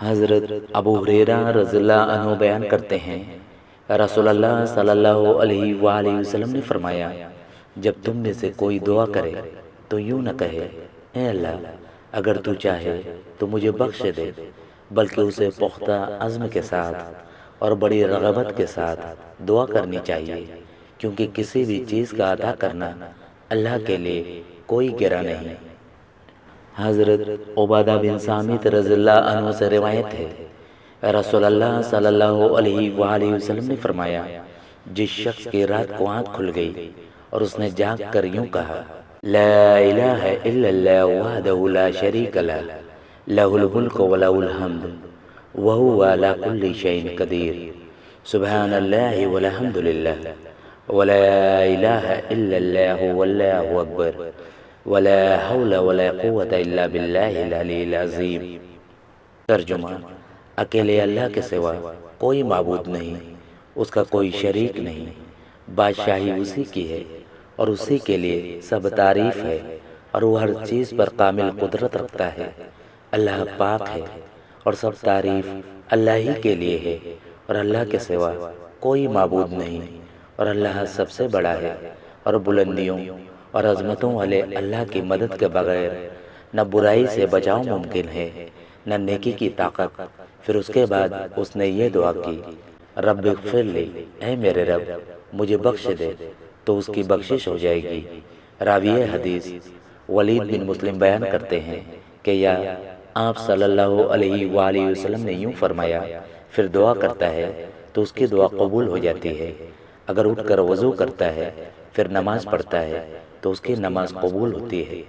حضرت ابو ہریرہ رضی اللہ عنہ بیان کرتے ہیں، رسول اللہ صلی اللہ علیہ وآلہ وسلم نے فرمایا، جب تم میں سے کوئی دعا کرے تو یوں نہ کہے اے اللہ اگر تو چاہے تو مجھے بخش دے، بلکہ اسے پختہ عزم کے ساتھ اور بڑی رغبت کے ساتھ دعا کرنی چاہیے، کیونکہ کسی بھی چیز کا عطا کرنا اللہ کے لیے کوئی گرہ نہیں۔ حضرت عبادہ بن صامت رضی اللہ عنہ سے روایت ہے، رسول اللہ صلی اللہ علیہ وآلہ وسلم نے فرمایا، جس شخص کی رات کو آنکھ کھل گئی اور اس نے جاگ کر یوں کہا، لا الہ الا اللہ وحدہ لا شریک لہ، لہ الملک ولہ الحمد وہو علی کل شیء قدیر، سبحان اللہ والحمد للہ ولا الہ الا اللہ واللہ اکبر ولا حول ولا قوة الا باللہ العلی العظیم۔ ترجمہ: اکیلے اللہ کے سوا کوئی معبود نہیں، اس کا کوئی شریک نہیں، بادشاہی اسی کی ہے اور اسی کے لیے سب تعریف ہے اور وہ ہر چیز پر کامل قدرت رکھتا ہے۔ اللہ پاک ہے اور سب تعریف اللہ ہی کے لیے ہے اور اللہ کے سوا کوئی معبود نہیں، اور اللہ سب سے بڑا ہے اور بلندیوں اور عظمتوں والے اللہ کی مدد کے بغیر نہ برائی سے بچاؤ ممکن ہے نہ نیکی کی طاقت۔ پھر اس کے بعد اس نے یہ دعا کی، رب اغفر لی، اے میرے رب مجھے بخش دے، تو اس کی بخشش ہو جائے گی۔ راوی حدیث ولید بن مسلم بیان کرتے ہیں کہ یا آپ صلی اللہ علیہ وآلہ وسلم نے یوں فرمایا، پھر دعا کرتا ہے تو اس کی دعا قبول ہو جاتی ہے، اگر اٹھ کر وضو کرتا ہے پھر نماز پڑھتا ہے تو اس کی نماز قبول ہوتی ہے۔